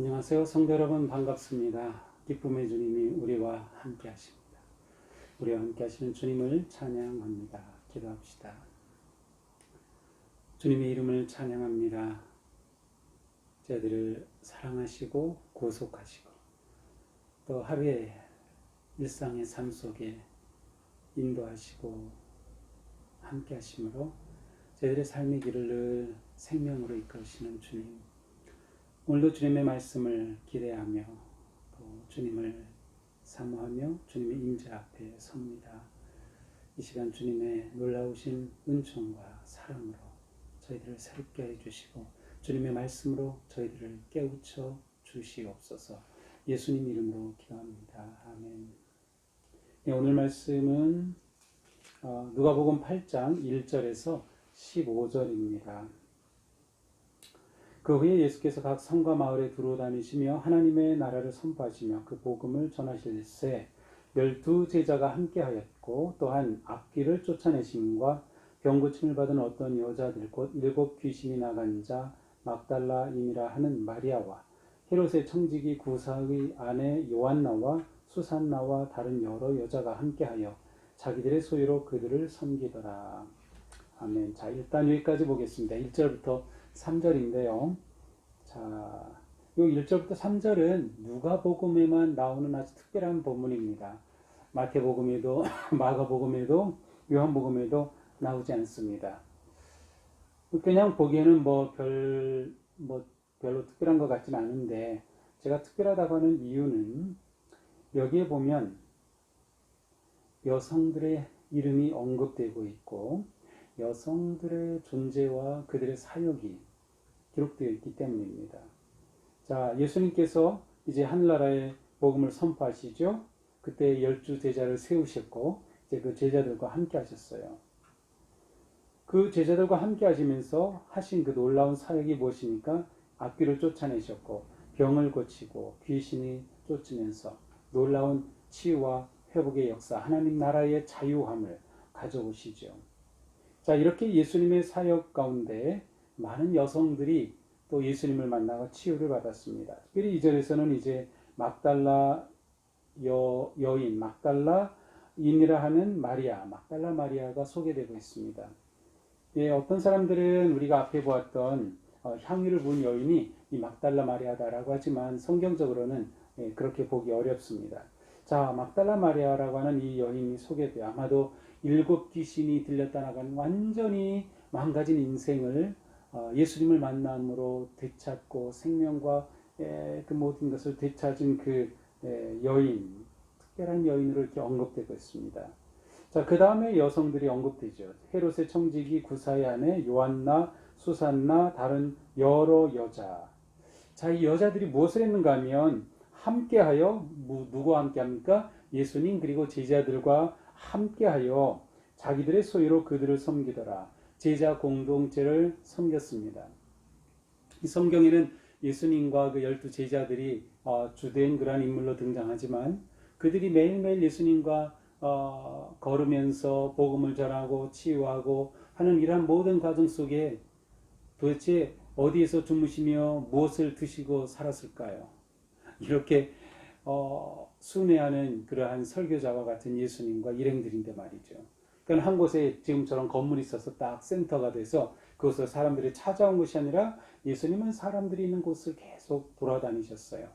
안녕하세요. 성도 여러분 반갑습니다. 기쁨의 주님이 우리와 함께 하십니다. 우리와 함께 하시는 주님을 찬양합니다. 기도합시다. 주님의 이름을 찬양합니다. 저희들을 사랑하시고 구속하시고 또 하루의 일상의 삶 속에 인도하시고 함께 하심으로 저희들의 삶의 길을 늘 생명으로 이끌으시는 주님, 오늘도 주님의 말씀을 기대하며 또 주님을 사모하며 주님의 임재 앞에 섭니다. 이 시간 주님의 놀라우신 은총과 사랑으로 저희들을 새롭게 해주시고 주님의 말씀으로 저희들을 깨우쳐 주시옵소서. 예수님 이름으로 기도합니다. 아멘. 네, 오늘 말씀은 누가복음 8장 1절에서 15절입니다. 그 후에 예수께서 각 성과 마을에 두루 다니시며 하나님의 나라를 선포하시며 그 복음을 전하실새 12 제자가 함께하였고 또한 악귀를 쫓아내심과 병고침을 받은 어떤 여자들 곧 7 귀신이 나간 자 막달라임이라 하는 마리아와 헤롯의 청지기 구사의 아내 요한나와 수산나와 다른 여러 여자가 함께하여 자기들의 소유로 그들을 섬기더라. 아멘. 자, 일단 여기까지 보겠습니다. 1절부터 3절인데요. 자, 요 1절부터 3절은 누가복음에만 나오는 아주 특별한 본문입니다. 마태복음에도 마가복음에도 요한복음에도 나오지 않습니다. 그냥 보기에는 별로 특별한 것 같지는 않은데 제가 특별하다고 하는 이유는 여기에 보면 여성들의 이름이 언급되고 있고 여성들의 존재와 그들의 사역이 기록되어 있기 때문입니다. 자, 예수님께서 이제 하늘나라의 복음을 선포하시죠. 그때 12 제자를 세우셨고 이제 그 제자들과 함께 하셨어요. 그 제자들과 함께 하시면서 하신 그 놀라운 사역이 무엇입니까? 악귀를 쫓아내셨고 병을 고치고 귀신이 쫓으면서 놀라운 치유와 회복의 역사, 하나님 나라의 자유함을 가져오시죠. 자, 이렇게 예수님의 사역 가운데 많은 여성들이 또 예수님을 만나고 치유를 받았습니다. 특별히 2절에서는 이제 막달라 여인, 막달라인이라 하는 마리아, 막달라 마리아가 소개되고 있습니다. 예, 어떤 사람들은 우리가 앞에 보았던 향유를 부은 여인이 이 막달라 마리아다라고 하지만 성경적으로는 그렇게 보기 어렵습니다. 자, 막달라 마리아라고 하는 이 여인이 소개돼요. 아마도 7 귀신이 들렸다 나가는 완전히 망가진 인생을 예수님을 만남으로 되찾고 생명과 그 모든 것을 되찾은 그 여인, 특별한 여인으로 이렇게 언급되고 있습니다. 자, 그 다음에 여성들이 언급되죠. 헤롯의 청지기 구사의 아내 요한나, 수산나, 다른 여러 여자. 자, 이 여자들이 무엇을 했는가 하면 함께하여 누구와 함께합니까? 예수님 그리고 제자들과 함께하여 자기들의 소유로 그들을 섬기더라. 제자 공동체를 섬겼습니다. 이 성경에는 예수님과 그 12 제자들이 주된 그러한 인물로 등장하지만 그들이 매일매일 예수님과 걸으면서 복음을 전하고 치유하고 하는 이러한 모든 과정 속에 도대체 어디에서 주무시며 무엇을 드시고 살았을까요? 이렇게 순회하는 그러한 설교자와 같은 예수님과 일행들인데 말이죠. 그러니까 한 곳에 지금처럼 건물이 있어서 딱 센터가 돼서 그곳을 사람들이 찾아온 것이 아니라 예수님은 사람들이 있는 곳을 계속 돌아다니셨어요.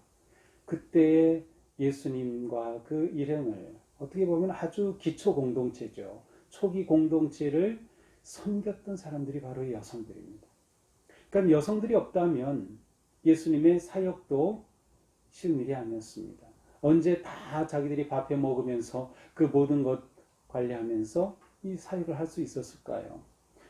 그때의 예수님과 그 일행을 어떻게 보면 아주 기초 공동체죠. 초기 공동체를 섬겼던 사람들이 바로 여성들입니다. 그러니까 여성들이 없다면 예수님의 사역도 쉬운 일이 아니었습니다. 언제 다 자기들이 밥해 먹으면서 그 모든 것 관리하면서 이 사역을 할 수 있었을까요?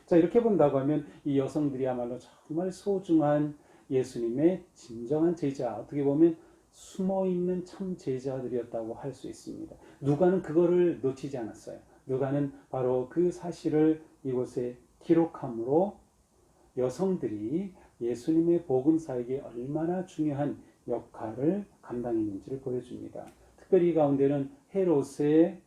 자, 이렇게 본다고 하면 이 여성들이야말로 정말 소중한 예수님의 진정한 제자, 어떻게 보면 숨어있는 참 제자들이었다고 할 수 있습니다. 누가는 그거를 놓치지 않았어요. 누가는 바로 그 사실을 이곳에 기록함으로 여성들이 예수님의 복음 사역에 얼마나 중요한 역할을 감당했는지를 보여줍니다. 특별히 이 가운데는 헤롯의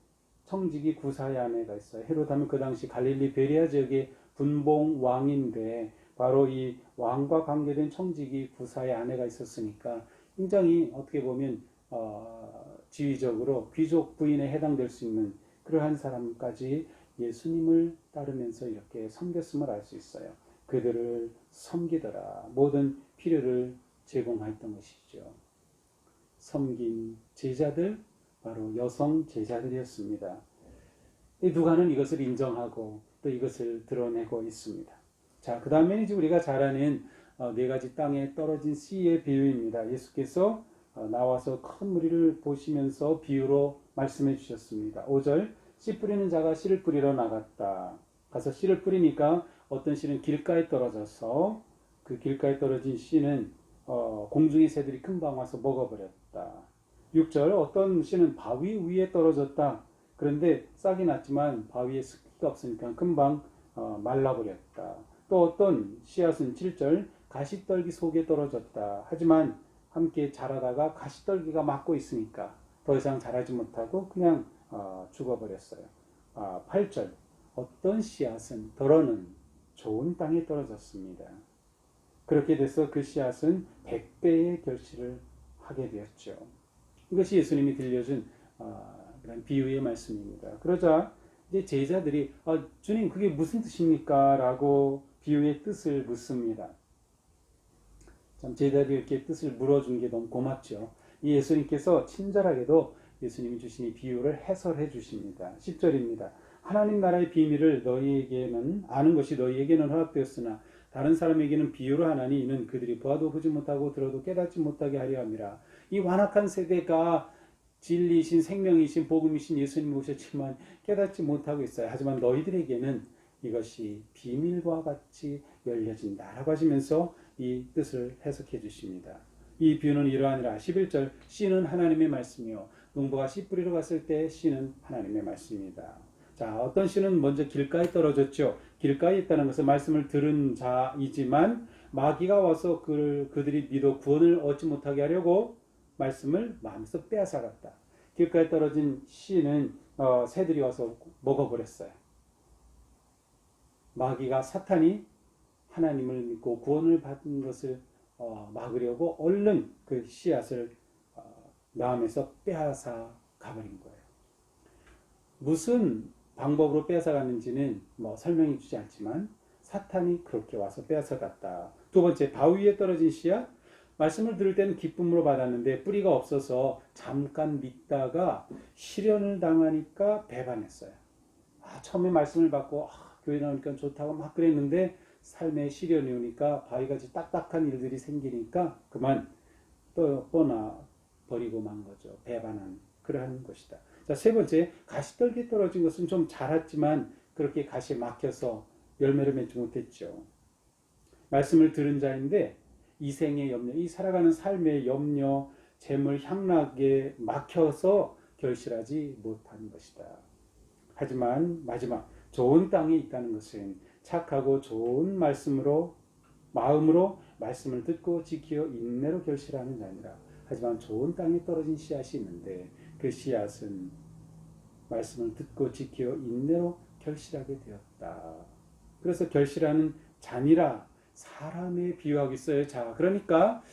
청지기 구사의 아내가 있어요. 헤롯 하면 그 당시 갈릴리 베레아 지역의 분봉 왕인데 바로 이 왕과 관계된 청지기 구사의 아내가 있었으니까 굉장히 어떻게 보면 지위적으로 귀족 부인에 해당될 수 있는 그러한 사람까지 예수님을 따르면서 이렇게 섬겼음을 알 수 있어요. 그들을 섬기더라. 모든 필요를 제공했던 것이죠. 섬긴 제자들, 바로 여성 제자들이었습니다. 누가는 이것을 인정하고 또 이것을 드러내고 있습니다. 자, 그 다음에 이제 우리가 잘 아는 네 가지 땅에 떨어진 씨의 비유입니다. 예수께서 나와서 큰 무리를 보시면서 비유로 말씀해 주셨습니다. 5절, 씨 뿌리는 자가 씨를 뿌리러 나갔다. 가서 씨를 뿌리니까 어떤 씨는 길가에 떨어져서 그 길가에 떨어진 씨는 공중의 새들이 금방 와서 먹어버렸다. 6절, 어떤 씨는 바위 위에 떨어졌다. 그런데 싹이 났지만 바위에 습기가 없으니까 금방 말라버렸다. 또 어떤 씨앗은 7절, 가시떨기 속에 떨어졌다. 하지만 함께 자라다가 가시떨기가 막고 있으니까 더 이상 자라지 못하고 그냥 죽어버렸어요. 8절, 어떤 씨앗은 덜어는 좋은 땅에 떨어졌습니다. 그렇게 돼서 그 씨앗은 100배의 결실을 하게 되었죠. 이것이 예수님이 들려준 그런 비유의 말씀입니다. 그러자 이제 제자들이 주님 그게 무슨 뜻입니까? 라고 비유의 뜻을 묻습니다. 참 제자들이 이렇게 뜻을 물어준 게 너무 고맙죠. 이 예수님께서 친절하게도 예수님이 주신 이 비유를 해설해 주십니다. 10절입니다. 하나님 나라의 비밀을 너희에게는 아는 것이 너희에게는 허락되었으나 다른 사람에게는 비유로 하나니 이는 그들이 보아도 보지 못하고 들어도 깨닫지 못하게 하려 함이라. 이 완악한 세대가 진리이신 생명이신 복음이신 예수님을 오셨지만 깨닫지 못하고 있어요. 하지만 너희들에게는 이것이 비밀과 같이 열려진다라고 하시면서 이 뜻을 해석해 주십니다. 이 비유는 이러하니라. 11절, 씨는 하나님의 말씀이요 농부가 씨 뿌리러 갔을 때 씨는 하나님의 말씀입니다. 자, 어떤 씨는 먼저 길가에 떨어졌죠. 길가에 있다는 것은 말씀을 들은 자이지만 마귀가 와서 그들이 믿어 구원을 얻지 못하게 하려고 말씀을 마음에서 빼앗아갔다. 길가에 떨어진 씨는 새들이 와서 먹어버렸어요. 마귀가 사탄이 하나님을 믿고 구원을 받은 것을 막으려고 얼른 그 씨앗을 마음에서 빼앗아 가버린 거예요. 무슨 방법으로 빼앗아갔는지는 설명해 주지 않지만 사탄이 그렇게 와서 빼앗아갔다. 두 번째, 바위 위에 떨어진 씨앗. 말씀을 들을 때는 기쁨으로 받았는데 뿌리가 없어서 잠깐 믿다가 시련을 당하니까 배반했어요. 처음에 말씀을 받고 교회 나오니까 좋다고 막 그랬는데 삶에 시련이 오니까 바위같이 딱딱한 일들이 생기니까 그만 떠나 버리고 만 거죠. 배반한 그러한 것이다. 자, 세 번째, 가시떨기에 떨어진 것은 좀 자랐지만 그렇게 가시에 막혀서 열매를 맺지 못했죠. 말씀을 들은 자인데 이생의 염려, 이 살아가는 삶의 염려, 재물, 향락에 막혀서 결실하지 못한 것이다. 하지만 마지막, 좋은 땅에 있다는 것은 착하고 좋은 마음으로 말씀을 듣고 지키어 인내로 결실하는 자니라. 하지만 좋은 땅에 떨어진 씨앗이 있는데 그 씨앗은 말씀을 듣고 지키어 인내로 결실하게 되었다. 그래서 결실하는 잔이라 사람에 비유하고 있어요. 자, 그러니까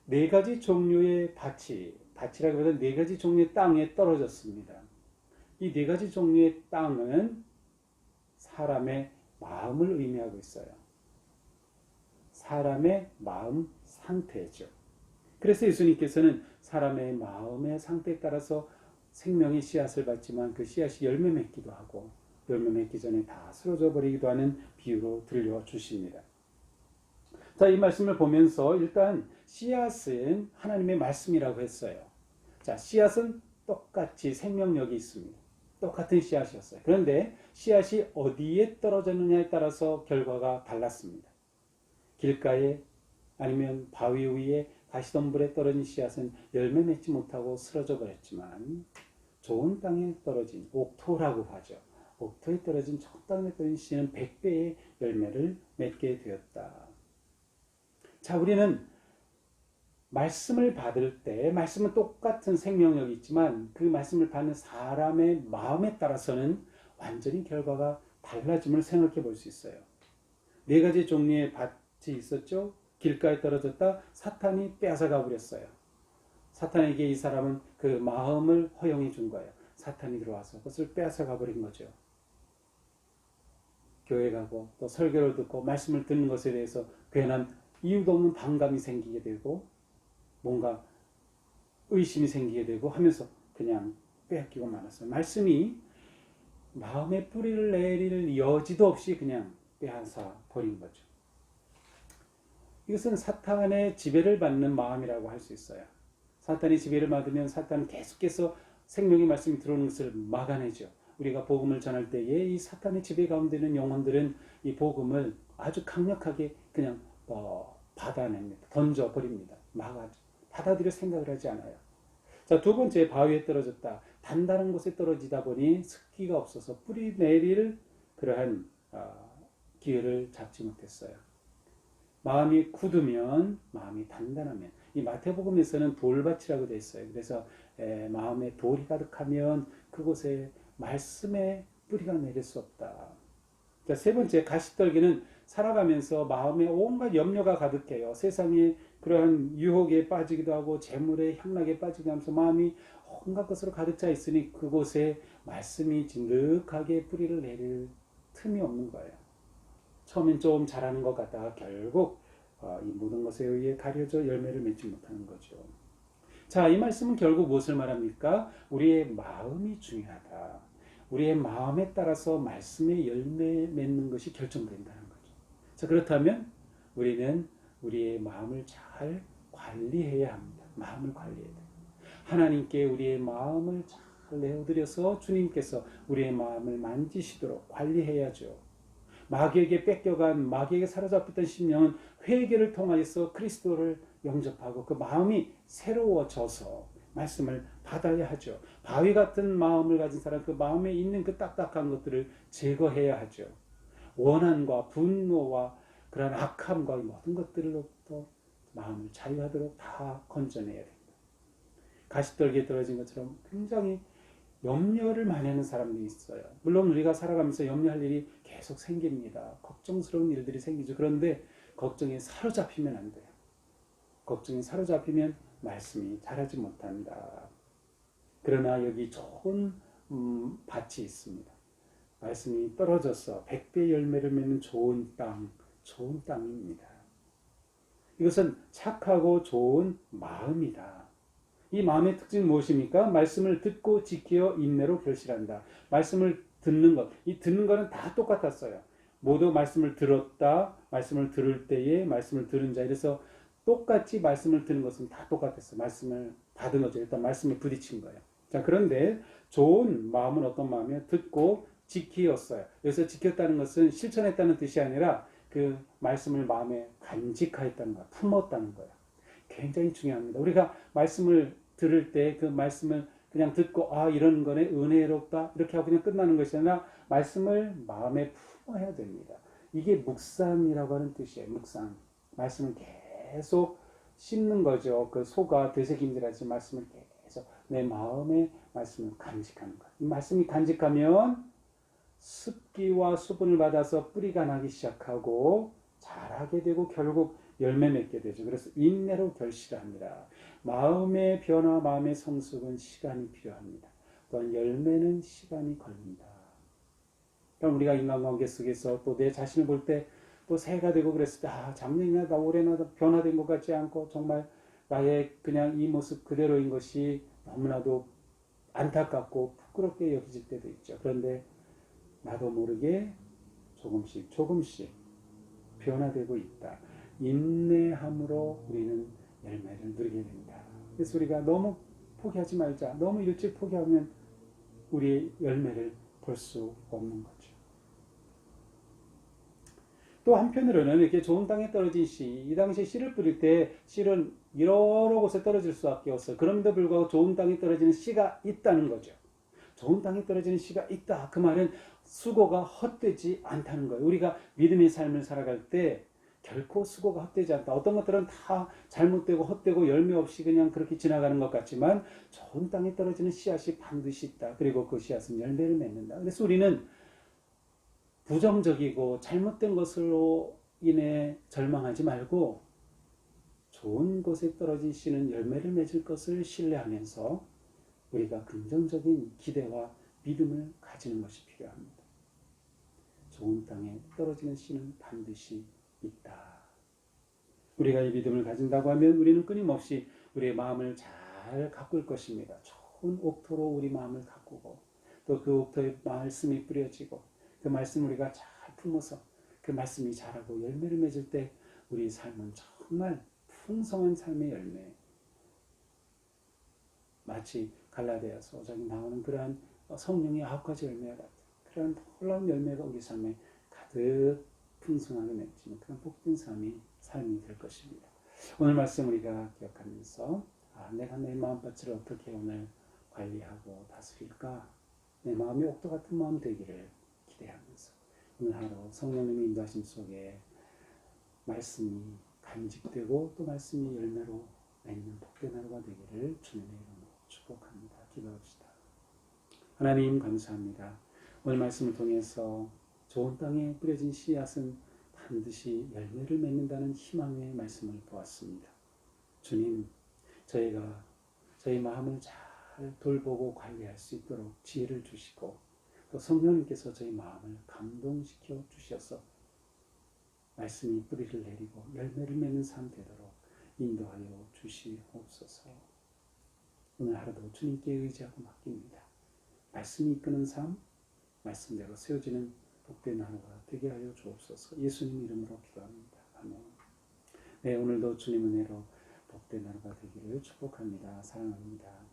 네 가지 종류의 밭이라기보다는 네 가지 종류의 땅에 떨어졌습니다. 이 네 가지 종류의 땅은 사람의 마음을 의미하고 있어요. 사람의 마음 상태죠. 그래서 예수님께서는 사람의 마음의 상태에 따라서 생명의 씨앗을 받지만 그 씨앗이 열매 맺기도 하고 열매 맺기 전에 다 쓰러져 버리기도 하는 비유로 들려주십니다. 자, 이 말씀을 보면서 일단 씨앗은 하나님의 말씀이라고 했어요. 자, 씨앗은 똑같이 생명력이 있습니다. 똑같은 씨앗이었어요. 그런데 씨앗이 어디에 떨어졌느냐에 따라서 결과가 달랐습니다. 길가에 아니면 바위 위에 가시덤불에 떨어진 씨앗은 열매 맺지 못하고 쓰러져 버렸지만 좋은 땅에 떨어진 옥토라고 하죠. 옥토에 떨어진 좋은 땅에 떨어진 씨는 100배의 열매를 맺게 되었다. 자, 우리는 말씀을 받을 때 말씀은 똑같은 생명력이 있지만 그 말씀을 받는 사람의 마음에 따라서는 완전히 결과가 달라짐을 생각해 볼 수 있어요. 네 가지 종류의 밭이 있었죠. 길가에 떨어졌다. 사탄이 빼앗아가 버렸어요. 사탄에게 이 사람은 그 마음을 허용해 준 거예요. 사탄이 들어와서 그것을 빼앗아가 버린 거죠. 교회 가고 또 설교를 듣고 말씀을 듣는 것에 대해서 괜한 이유도 없는 반감이 생기게 되고 뭔가 의심이 생기게 되고 하면서 그냥 빼앗기고 말았어요. 말씀이 마음에 뿌리를 내릴 여지도 없이 그냥 빼앗아 버린 거죠. 이것은 사탄의 지배를 받는 마음이라고 할 수 있어요. 사탄이 지배를 받으면 사탄은 계속해서 생명의 말씀이 들어오는 것을 막아내죠. 우리가 복음을 전할 때에 이 사탄의 지배 가운데 있는 영혼들은 이 복음을 아주 강력하게 그냥 받아냅니다. 던져버립니다. 막아죠. 받아들일 생각을 하지 않아요. 자, 두 번째, 바위에 떨어졌다. 단단한 곳에 떨어지다 보니 습기가 없어서 뿌리 내릴 그러한 기회를 잡지 못했어요. 마음이 굳으면, 마음이 단단하면, 이 마태복음에서는 돌밭이라고 되어 있어요. 그래서 마음에 돌이 가득하면 그곳에 말씀의 뿌리가 내릴 수 없다. 자, 세 번째, 가시떨기는 살아가면서 마음에 온갖 염려가 가득해요. 세상에 그러한 유혹에 빠지기도 하고 재물의 향락에 빠지기도 하면서 마음이 온갖 것으로 가득 차 있으니 그곳에 말씀이 진득하게 뿌리를 내릴 틈이 없는 거예요. 처음엔 좀 잘하는 것 같다가 결국 이 모든 것에 의해 가려져 열매를 맺지 못하는 거죠. 자, 이 말씀은 결국 무엇을 말합니까? 우리의 마음이 중요하다. 우리의 마음에 따라서 말씀의 열매 맺는 것이 결정된다는 거죠. 자, 그렇다면 우리는 우리의 마음을 잘 관리해야 합니다. 마음을 관리해야 돼요. 하나님께 우리의 마음을 잘 내어드려서 주님께서 우리의 마음을 만지시도록 관리해야죠. 마귀에게 뺏겨간, 마귀에게 사로잡혔던 심령은 회개를 통하여서 그리스도를 영접하고 그 마음이 새로워져서 말씀을 받아야 하죠. 바위 같은 마음을 가진 사람, 그 마음에 있는 그 딱딱한 것들을 제거해야 하죠. 원한과 분노와 그런 악함과 모든 것들로부터 마음을 자유하도록 다 건져내야 됩니다. 가시떨기에 떨어진 것처럼 굉장히 염려를 많이 하는 사람들이 있어요. 물론 우리가 살아가면서 염려할 일이 계속 생깁니다. 걱정스러운 일들이 생기죠. 그런데 걱정에 사로잡히면 안 돼요. 걱정에 사로잡히면 말씀이 자라지 못한다. 그러나 여기 좋은 밭이 있습니다. 말씀이 떨어져서 100배 열매를 맺는 좋은 땅입니다. 이것은 착하고 좋은 마음이다. 이 마음의 특징은 무엇입니까? 말씀을 듣고 지켜 인내로 결실한다. 말씀을 듣는 것, 이 듣는 것은 다 똑같았어요. 모두 말씀을 들었다, 말씀을 들을 때에 말씀을 들은 자. 이래서 똑같이 말씀을 듣는 것은 다 똑같았어요. 말씀을 받은 거죠. 일단 말씀을 부딪힌 거예요. 자, 그런데 좋은 마음은 어떤 마음이에요? 듣고 지키었어요. 여기서 지켰다는 것은 실천했다는 뜻이 아니라 그 말씀을 마음에 간직하였다는 거예요. 품었다는 거예요. 굉장히 중요합니다. 우리가 말씀을 들을 때 그 말씀을 그냥 듣고 이런 거네, 은혜롭다 이렇게 하고 그냥 끝나는 것이 아니라 말씀을 마음에 품어야 됩니다. 이게 묵상이라고 하는 뜻이에요. 묵상. 말씀을 계속 씹는 거죠. 그 소가 되새김질하지 말씀을 계속 내 마음에 말씀을 간직하는 거예요. 이 말씀이 간직하면 습기와 수분을 받아서 뿌리가 나기 시작하고 자라게 되고 결국 열매 맺게 되죠. 그래서 인내로 결실합니다. 마음의 변화, 마음의 성숙은 시간이 필요합니다. 또한 열매는 시간이 걸린다. 그럼 우리가 인간관계 속에서 또 내 자신을 볼 때 또 새해가 되고 그랬을 때 작년이나 나 올해나 변화된 것 같지 않고 정말 나의 그냥 이 모습 그대로인 것이 너무나도 안타깝고 부끄럽게 여겨질 때도 있죠. 그런데 나도 모르게 조금씩 변화되고 있다. 인내함으로 우리는 열매를 누리게 된다. 그래서 우리가 너무 포기하지 말자. 너무 일찍 포기하면 우리의 열매를 볼 수 없는 거죠. 또 한편으로는 이렇게 좋은 땅에 떨어진 씨, 이 당시에 씨를 뿌릴 때 씨는 여러 곳에 떨어질 수밖에 없어요. 그럼에도 불구하고 좋은 땅에 떨어지는 씨가 있다는 거죠. 좋은 땅에 떨어지는 씨가 있다. 그 말은 수고가 헛되지 않다는 거예요. 우리가 믿음의 삶을 살아갈 때 결코 수고가 헛되지 않다. 어떤 것들은 다 잘못되고 헛되고 열매 없이 그냥 그렇게 지나가는 것 같지만 좋은 땅에 떨어지는 씨앗이 반드시 있다. 그리고 그 씨앗은 열매를 맺는다. 그래서 우리는 부정적이고 잘못된 것으로 인해 절망하지 말고 좋은 곳에 떨어진 씨는 열매를 맺을 것을 신뢰하면서 우리가 긍정적인 기대와 믿음을 가지는 것이 필요합니다. 좋은 땅에 떨어지는 씨는 반드시 있다. 우리가 이 믿음을 가진다고 하면 우리는 끊임없이 우리의 마음을 잘 가꿀 것입니다. 좋은 옥토로 우리 마음을 가꾸고 또 그 옥토에 말씀이 뿌려지고 그 말씀 우리가 잘 품어서 그 말씀이 자라고 열매를 맺을 때 우리 삶은 정말 풍성한 삶의 열매, 마치 갈라디아서 5장에 나오는 그러한 성령의 9가지 열매와 같은 그런 놀라운 열매가 우리 삶에 가득 풍성하게 맺히는 그런 복된 삶이 될 것입니다. 오늘 말씀 우리가 기억하면서 내가 내 마음밭을 어떻게 오늘 관리하고 다스릴까? 내 마음이 옥토 같은 마음 되기를 기대하면서 오늘 하루 성령님의 인도하심 속에 말씀이 간직되고 또 말씀이 열매로 맺는 복된 하루가 되기를 주님의 이름으로 축복합니다. 기도합시다. 하나님 감사합니다. 오늘 말씀을 통해서 좋은 땅에 뿌려진 씨앗은 반드시 열매를 맺는다는 희망의 말씀을 보았습니다. 주님, 저희가 저희 마음을 잘 돌보고 관리할 수 있도록 지혜를 주시고 또 성령님께서 저희 마음을 감동시켜 주셔서 말씀이 뿌리를 내리고 열매를 맺는 삶 되도록 인도하여 주시옵소서. 오늘 하루도 주님께 의지하고 맡깁니다. 말씀이 이끄는 삶, 말씀대로 세워지는 복된 하루가 되게 하여 주옵소서. 예수님 이름으로 기도합니다. 아멘. 네, 오늘도 주님 은혜로 복된 하루가 되기를 축복합니다. 사랑합니다.